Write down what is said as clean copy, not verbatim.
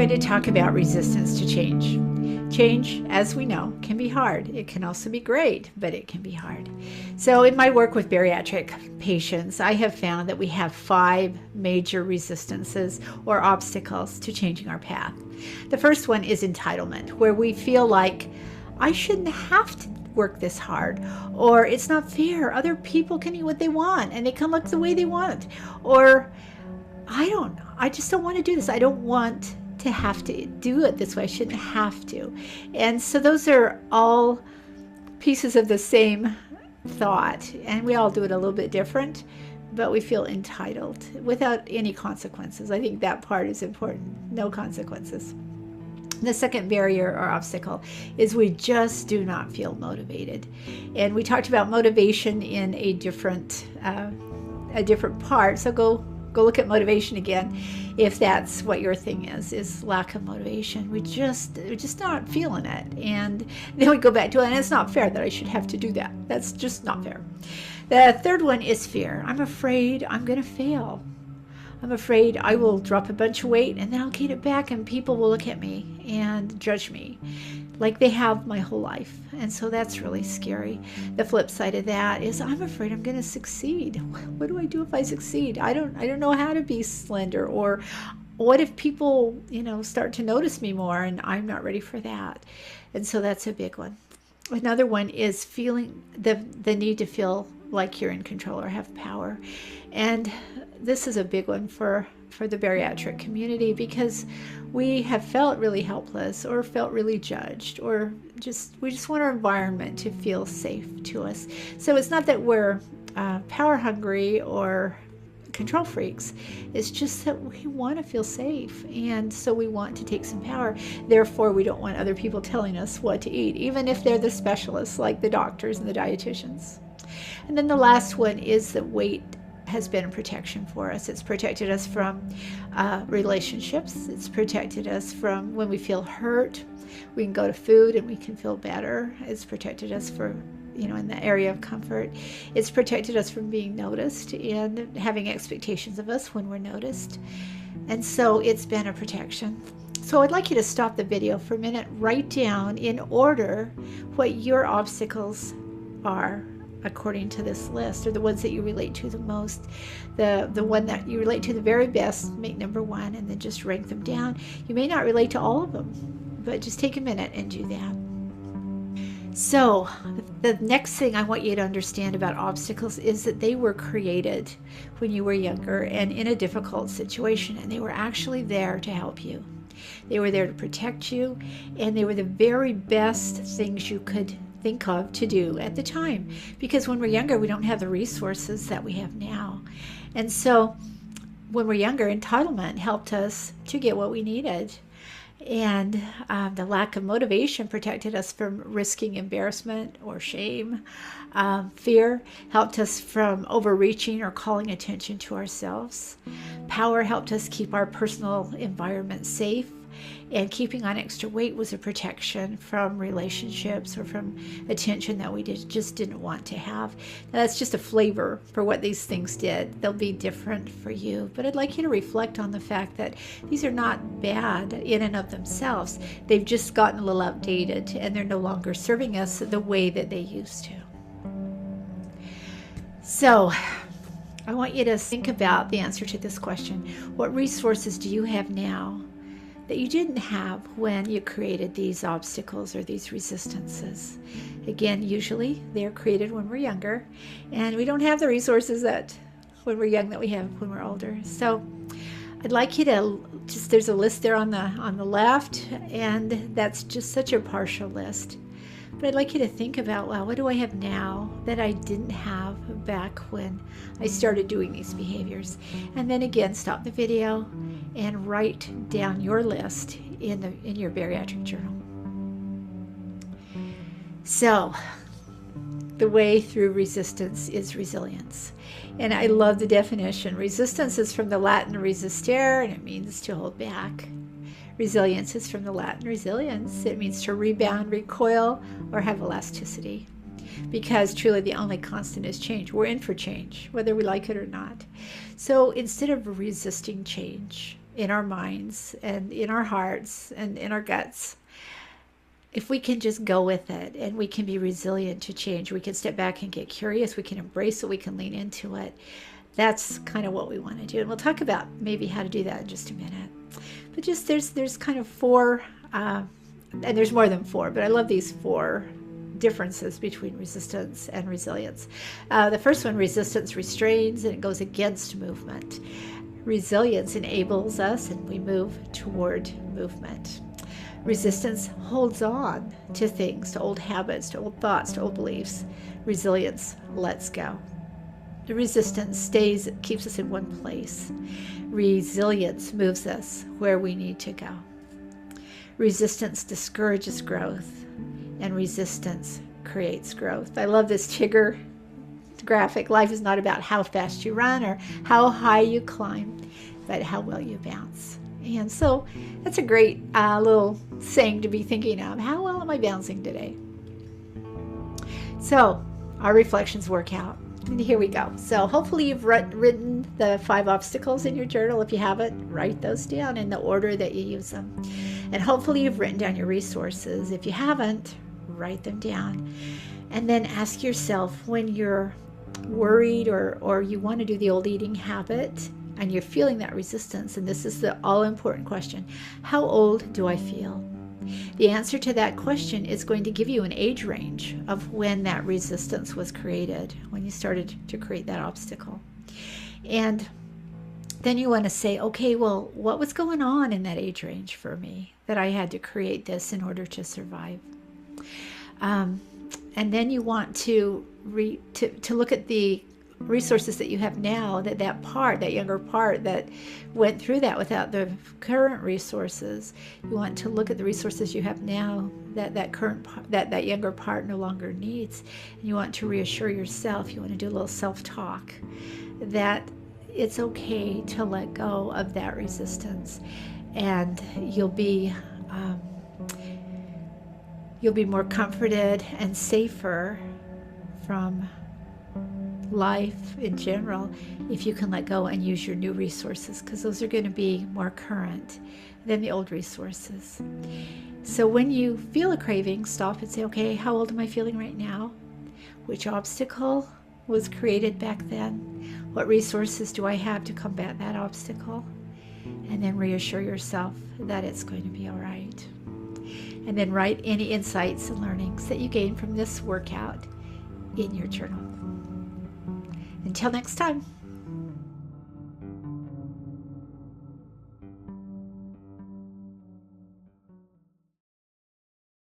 going to talk about resistance to change. Change, as we know, can be hard. It can also be great, but it can be hard. So in my work with bariatric patients, I have found that we have 5 major resistances or obstacles to changing our path. The first one is entitlement, where we feel like I shouldn't have to work this hard, or it's not fair. Other people can eat what they want and they can look the way they want, or I just don't want to do this. I don't want to have to do it this way. I shouldn't have to. And so those are all pieces of the same thought, and we all do it a little bit different, but we feel entitled without any consequences. I think that part is important. No consequences. The second barrier or obstacle is we just do not feel motivated. And we talked about motivation in a different part. So go look at motivation again if that's what your thing is lack of motivation. We're just not feeling it. And then we go back to it, and it's not fair that I should have to do that. That's just not fair. The third one is fear. I'm afraid I'm going to fail. I'm afraid I will drop a bunch of weight and then I'll gain it back and people will look at me and judge me like they have my whole life. And so that's really scary. The flip side of that is I'm afraid I'm going to succeed. What do I do if I succeed? I don't know how to be slender, or what if people, start to notice me more and I'm not ready for that. And so that's a big one. Another one is feeling the need to feel like you're in control or have power. And this is a big one for the bariatric community, because we have felt really helpless or felt really judged, or we just want our environment to feel safe to us. So it's not that we're power hungry or control freaks. It's just that we want to feel safe, and so we want to take some power. Therefore, we don't want other people telling us what to eat, even if they're the specialists like the doctors and the dietitians. And then the last one is that weight has been a protection for us. It's protected us from relationships. It's protected us from when we feel hurt. We can go to food and we can feel better. It's protected us in the area of comfort. It's protected us from being noticed and having expectations of us when we're noticed. And so it's been a protection. So I'd like you to stop the video for a minute, write down in order what your obstacles are according to this list, or the ones that you relate to the most. The one that you relate to the very best, make number 1, and then just rank them down. You may not relate to all of them, but just take a minute and do that. So the next thing I want you to understand about obstacles is that they were created when you were younger and in a difficult situation, and they were actually there to help you. They were there to protect you, and they were the very best things you could think of to do at the time, because when we're younger we don't have the resources that we have now. And so when we're younger, entitlement helped us to get what we needed, and the lack of motivation protected us from risking embarrassment or shame. Fear helped us from overreaching or calling attention to ourselves. Power helped us keep our personal environment safe, and keeping on extra weight was a protection from relationships or from attention that we just didn't want to have. Now, that's just a flavor for what these things did. They'll be different for you, but I'd like you to reflect on the fact that these are not bad in and of themselves. They've just gotten a little outdated, and they're no longer serving us the way that they used to. So I want you to think about the answer to this question. What resources do you have now that you didn't have when you created these obstacles or these resistances? Again, usually they're created when we're younger, and we don't have the resources that when we're young that we have when we're older. So I'd like you to there's a list there on the left, and that's just such a partial list. But I'd like you to think about, well, what do I have now that I didn't have back when I started doing these behaviors? And then again, stop the video and write down your list in your bariatric journal. So the way through resistance is resilience. And I love the definition. Resistance is from the Latin resistere, and it means to hold back. Resilience is from the Latin resilience. It means to rebound, recoil, or have elasticity. Because truly the only constant is change. We're in for change, whether we like it or not. So instead of resisting change, in our minds and in our hearts and in our guts, if we can just go with it and we can be resilient to change, we can step back and get curious, we can embrace it, we can lean into it. That's kind of what we want to do. And we'll talk about maybe how to do that in just a minute. But just there's kind of four, and there's more than four, but I love these four differences between resistance and resilience. The first one, resistance restrains and it goes against movement. Resilience enables us and we move toward movement. Resistance holds on to things, to old habits, to old thoughts, to old beliefs. Resilience lets go. The resistance keeps us in one place. Resilience moves us where we need to go. Resistance discourages growth, and resistance creates growth. I love this Tigger graphic. Life is not about how fast you run or how high you climb, but how well you bounce. And so that's a great little saying to be thinking of. How well am I bouncing today? So our reflections work out. And here we go. So hopefully you've written the 5 obstacles in your journal. If you haven't, write those down in the order that you use them. And hopefully you've written down your resources. If you haven't, write them down. And then ask yourself, when you're worried or you want to do the old eating habit and you're feeling that resistance, and this is the all-important question, how old do I feel? The answer to that question is going to give you an age range of when that resistance was created, when you started to create that obstacle. And then you want to say, okay, well, what was going on in that age range for me that I had to create this in order to survive? And then you want to look at the resources that you have now, that younger part that went through that without the current resources. You want to look at the resources you have now that younger part no longer needs. And you want to reassure yourself, you want to do a little self-talk that it's okay to let go of that resistance, and you'll be more comforted and safer from life in general if you can let go and use your new resources, because those are going to be more current than the old resources. So when you feel a craving, stop and say, okay, how old am I feeling right now? Which obstacle was created back then? What resources do I have to combat that obstacle? And then reassure yourself that it's going to be all right. And then write any insights and learnings that you gain from this workout in your journal. Until next time.